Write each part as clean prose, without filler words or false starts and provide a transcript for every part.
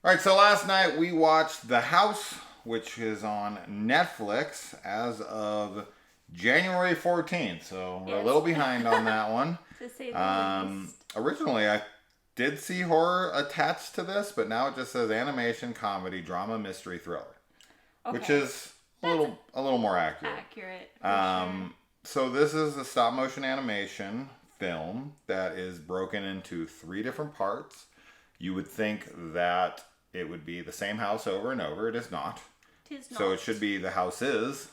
All right, so last night we watched The House, which is on Netflix as of January 14th. So we're a little behind on that one. To say the least. Originally, I did see horror attached to this, but now it just says animation, comedy, drama, mystery, thriller, which is a little more accurate. Accurate. Sure. So this is a stop motion animation film that is broken into 3 different parts. You would think that it would be the same house over and over. It is not. Tis not. So it should be the house is,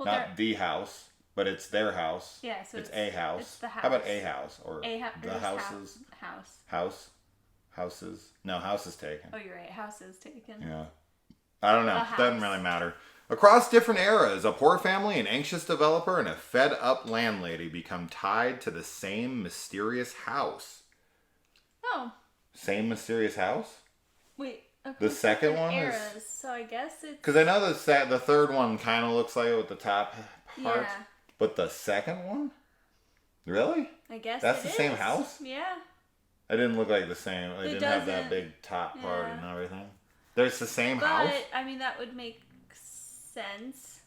not the house, but it's their house. Yeah, so it's a house. It's the house. How about a house? Or the houses? House. Houses? No, house is taken. Oh, you're right. House is taken. Yeah. I don't know. Doesn't really matter. Across different eras, a poor family, an anxious developer, and a fed-up landlady become tied to the same mysterious house. Oh. Same mysterious house? Wait. Okay, the second one eras, is... So I guess it's... Because I know the third one kind of looks like it with the top part. Yeah. But the second one? Really? I guess that's the same house? Yeah. It didn't look like the same. It didn't have that big top part and everything. There's the same house? But, I mean, that would make sense.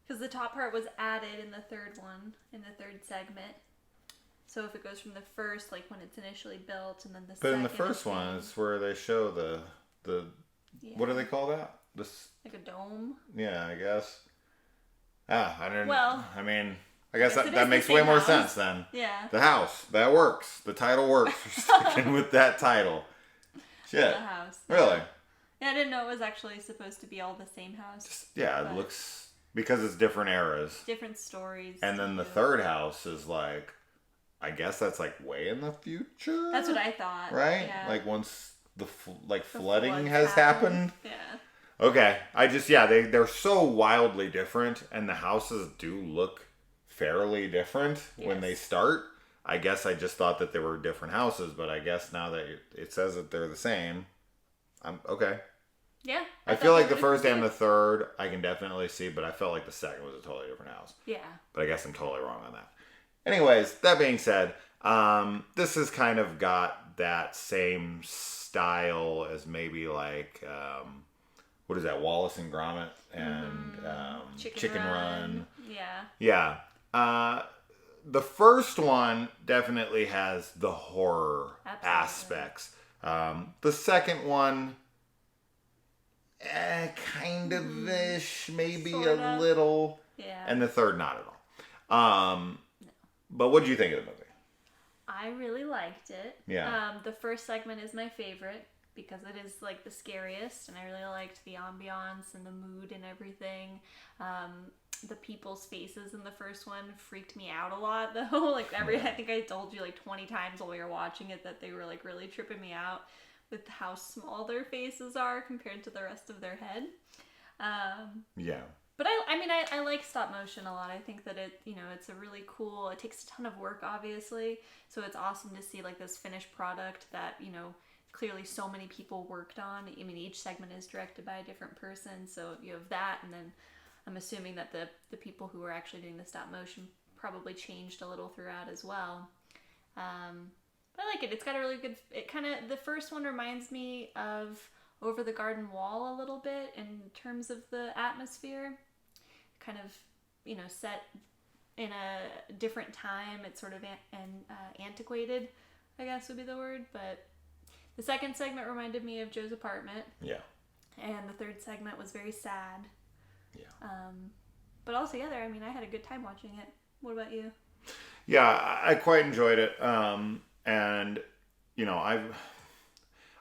Because the top part was added in the third one, in the third segment. So if it goes from the first, like when it's initially built, and then the second... But in the first one, it's where they show the what do they call that? Like a dome? Yeah, I guess. I didn't... Well... I mean... I guess that makes way more sense then. Yeah. The house. That works. The title works. We're sticking with that title. Shit. The house. Really? Yeah, I didn't know it was actually supposed to be all the same house. It looks... Because it's different eras. Different stories. And then the third house is like... I guess that's like way in the future? That's what I thought. Right? Yeah. Like once the flooding has happened? Yeah. Okay. They're so wildly different. And the houses do look fairly different when they start. I guess I just thought that they were different houses. But I guess now that it says that they're the same, I'm okay. Yeah. I feel like the first and the third I can definitely see. But I felt like the second was a totally different house. Yeah. But I guess I'm totally wrong on that. Anyways, that being said, this has kind of got that same style as maybe like, what is that, Wallace and Gromit and Chicken Run. Yeah. Yeah. The first one definitely has the horror aspects. The second one, kind of-ish, maybe a little. Yeah. And the third, not at all. But what did you think of the movie? I really liked it. Yeah. The first segment is my favorite because it is like the scariest, and I really liked the ambiance and the mood and everything. The people's faces in the first one freaked me out a lot, though. I think I told you like 20 times while we were watching it that they were like really tripping me out with how small their faces are compared to the rest of their head. Yeah. But I like stop motion a lot. I think that it's a really cool, it takes a ton of work, obviously. So it's awesome to see like this finished product that, clearly so many people worked on. I mean, each segment is directed by a different person. So you have that. And then I'm assuming that the people who were actually doing the stop motion probably changed a little throughout as well. But I like it. It's got a really good, the first one reminds me of Over the Garden Wall a little bit in terms of the atmosphere. Kind of, set in a different time. It's sort of antiquated, I guess would be the word. But the second segment reminded me of Joe's apartment. Yeah. And the third segment was very sad. Yeah. But altogether, I had a good time watching it. What about you? Yeah, I quite enjoyed it. And,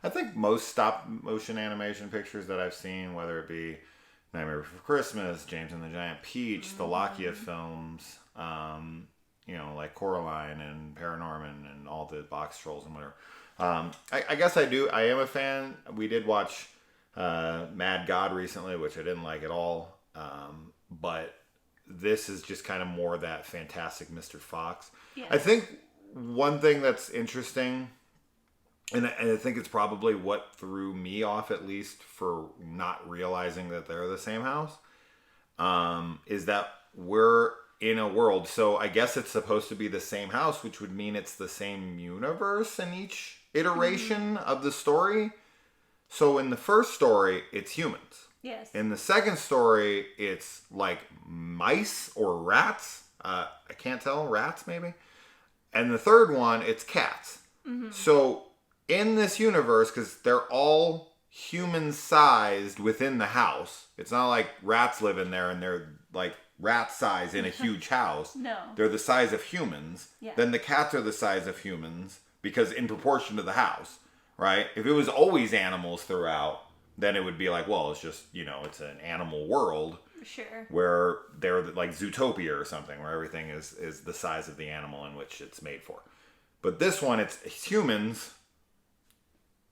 I think most stop motion animation pictures that I've seen, whether it be Nightmare Before Christmas, James and the Giant Peach, the Lakia films, like Coraline and Paranorman and all the box trolls and whatever. I guess I am a fan. We did watch Mad God recently, which I didn't like at all. But this is just kind of more that fantastic Mr. Fox. Yes. I think one thing that's interesting, and I think it's probably what threw me off, at least, for not realizing that they're the same house, is that we're in a world. So I guess it's supposed to be the same house, which would mean it's the same universe in each iteration of the story. So in the first story, it's humans. Yes. In the second story, it's like mice or rats. I can't tell. Rats, maybe. And the third one, it's cats. Mm-hmm. So in this universe, because they're all human-sized within the house, it's not like rats live in there and they're like rat size in a huge house. No. They're the size of humans. Yeah. Then the cats are the size of humans because in proportion to the house, right? If it was always animals throughout, then it would be like, well, it's just, it's an animal world. Sure. Where they're like Zootopia or something, where everything is the size of the animal in which it's made for. But this one, it's humans,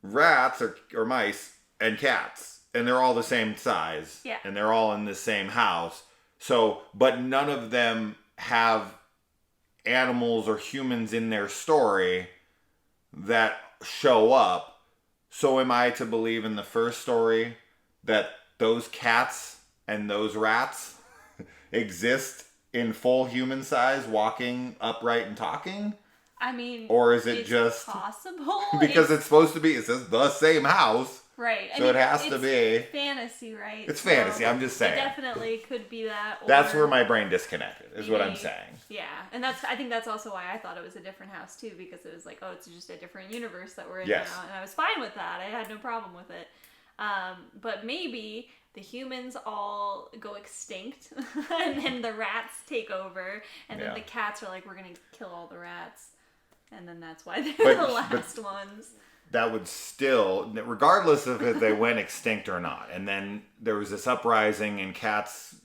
rats or mice, and cats. And they're all the same size. Yeah. And they're all in the same house. So, but none of them have animals or humans in their story that show up. So am I to believe in the first story that those cats and those rats exist in full human size, walking upright and talking? I mean, or is it just possible? because it's supposed to be? It's the same house, right? So it has to be fantasy, right? It's fantasy. I'm just saying. It definitely could be that. Or that's where my brain disconnected. Is what I'm saying. Yeah, and I think that's also why I thought it was a different house too, because it was like, oh, it's just a different universe that we're in now, and I was fine with that. I had no problem with it. But maybe the humans all go extinct, and then the rats take over, and then the cats are like, we're gonna kill all the rats, and then that's why they're the last ones. That would still, regardless of if they went extinct or not, and then there was this uprising, and cats,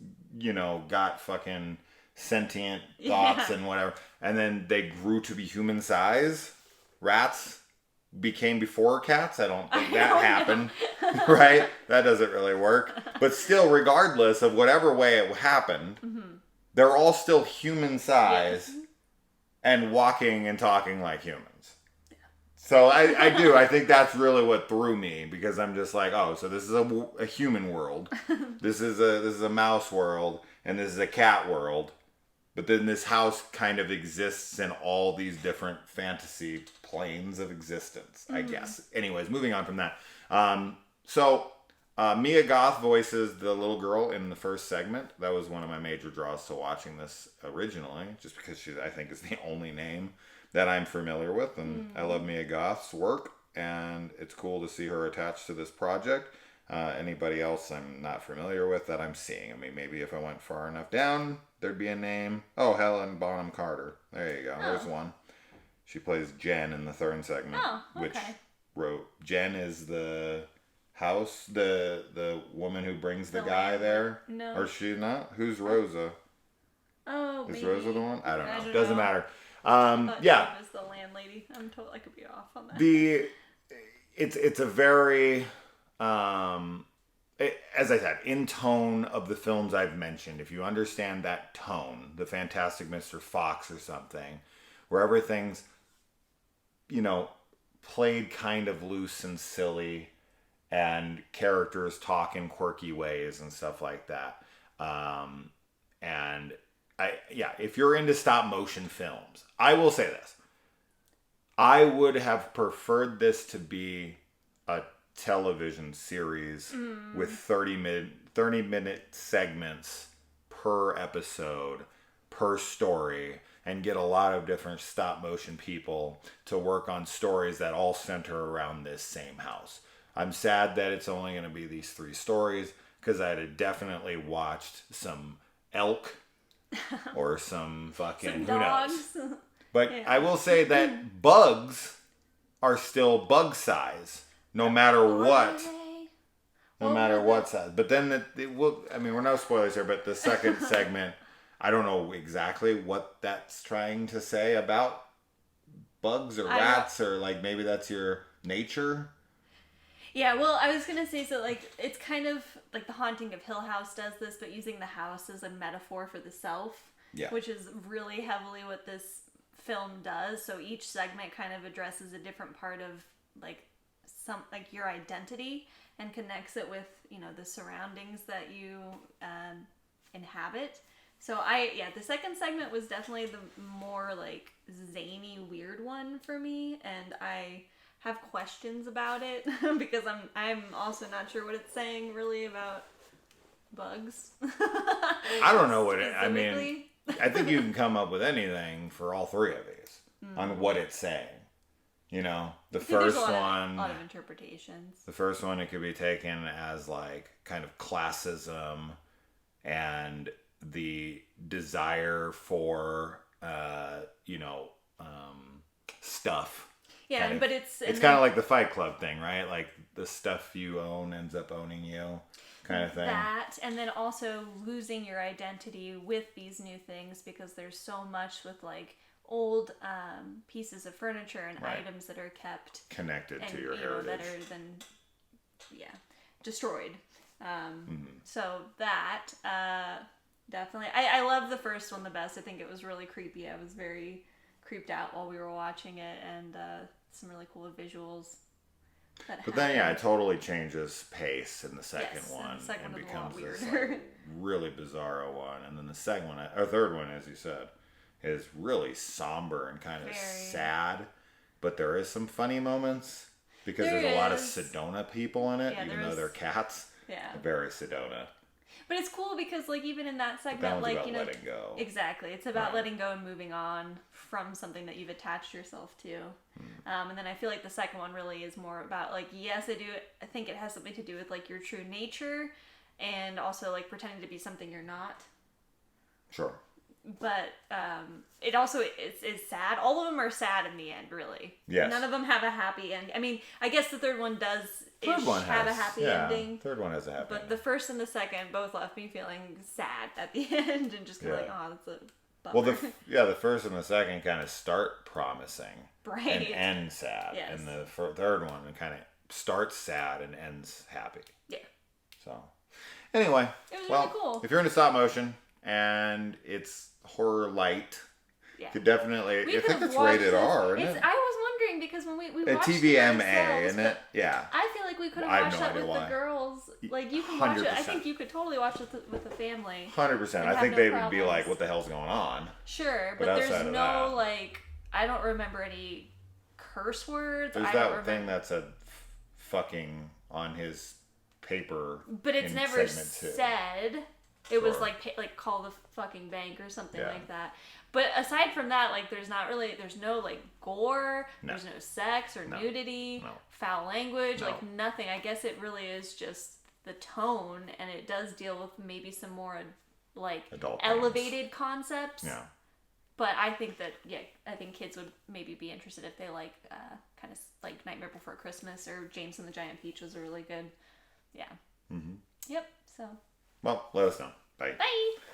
got fucking sentient thoughts and whatever, and then they grew to be human size. Rats became before cats. I don't think that happened. Right? That doesn't really work. But still, regardless of whatever way it happened, they're all still human size and walking and talking like humans. So I do. I think that's really what threw me, because I'm just like, oh, so this is a human world. This is a mouse world, and this is a cat world. But then this house kind of exists in all these different fantasy planes of existence, I guess. Anyways, moving on from that. So Mia Goth voices the little girl in the first segment. That was one of my major draws to watching this originally, just because she, I think, is the only name that I'm familiar with. And I love Mia Goth's work, and it's cool to see her attached to this project. Anybody else I'm not familiar with that I'm seeing. I mean, maybe if I went far enough down, there'd be a name. Oh, Helen Bonham Carter. There you go. There's one. She plays Jen in the third segment. Oh, okay. Which wrote, Jen is the house, the woman who brings the guy there. No. Or she not? Who's Rosa? Oh, Is maybe. Rosa the one? I don't know. I don't Doesn't know. matter. Yeah. She was the landlady. I could be off on that. It's a very, as I said, in tone of the films I've mentioned. If you understand that tone, the Fantastic Mr. Fox or something, where everything's, played kind of loose and silly, and characters talk in quirky ways and stuff like that. And if you're into stop motion films, I will say this. I would have preferred this to be a television series with 30-minute segments per episode, per story, and get a lot of different stop motion people to work on stories that all center around this same house. I'm sad that it's only going to be these 3 stories, because I'd have definitely watched some elk or some fucking some who dogs. knows. But I will say that bugs are still bug size, no matter what. No matter what size. But then it will. I mean, we're no spoilers here, but the second segment, I don't know exactly what that's trying to say about bugs or rats, or like maybe that's your nature. Yeah, well, I was gonna say, so like it's kind of like The Haunting of Hill House does this, but using the house as a metaphor for the self, which is really heavily what this film does. So each segment kind of addresses a different part of like your identity and connects it with the surroundings that you inhabit. So the second segment was definitely the more like zany, weird one for me, and I have questions about it because I'm also not sure what it's saying really about bugs. I don't know what I mean. Specifically. I think you can come up with anything for all three of these on what it's saying. You know, the I think there's first a one, lot of interpretations. the first one, it could be taken as like kind of classism and the desire for, stuff. Yeah, but it's kind of like the Fight Club thing, right? Like the stuff you own ends up owning you, kind of thing. That, and then also losing your identity with these new things because there's so much with like old pieces of furniture and Right. items that are kept Connected and to your that heritage. are then destroyed. So that definitely, I love the first one the best. I think it was really creepy. I was very creeped out while we were watching it, and some really cool visuals. But then, yeah, it totally changes pace in the second Yes, one and the second one was a lot becomes this weirder. like, really bizarro one. And then the second one, or third one, as you said, is really somber and kind of Very. sad. But there is some funny moments because There there's a lot of is. Sedona people in it, Yeah, even there though is. they're cats. Yeah. Very Sedona. But it's cool because, like, even in that But segment, that one's like, about you know, letting go. exactly, it's about Right. letting go and moving on from something that you've attached yourself to. And then I feel like the second one really is more about, like, yes, I think it has something to do with like your true nature, and also like pretending to be something you're not. Sure. But it also is sad. All of them are sad in the end, really. Yes. None of them have a happy end. I mean, I guess the third one does Third one have has a happy yeah, ending. Third one has a happy But ending. the first and the second both left me feeling sad at the end and just kind of Yeah. like, oh, that's a bummer. Well, the first and the second kind of start promising Right. and end sad, Yes. and the third one kind of starts sad and ends happy. Yeah. So, anyway, It was well, really cool. if you're into stop motion and it's horror light, Yeah. you could definitely. We I could think have it's watched rated this. R, isn't it? I was wondering because when we A watched TVMA, it ourselves, isn't it? Yeah. I feel like we could I have have watched no that idea with why. the girls. Like you can watch it. I 100%. think you could totally watch it with the family. 100%. And I have think no they would be problems. like, "What the hell's going on?" Sure, But but outside there's of no that- like. I don't remember any curse words. There's I that don't remember. thing that said "fucking" on his paper. But it's in never segment two. said. It was Sure. like call the fucking bank or something Yeah. like that. But aside from that, like there's no like gore, No. there's no sex or No. nudity, No. foul language, No. like nothing. I guess it really is just the tone, and it does deal with maybe some more like Adult elevated concepts. Yeah. But I think that I think kids would maybe be interested if they like kind of like Nightmare Before Christmas or James and the Giant Peach was a really good. Yeah. Mm-hmm. Yep. So Well, let us know. Bye. bye.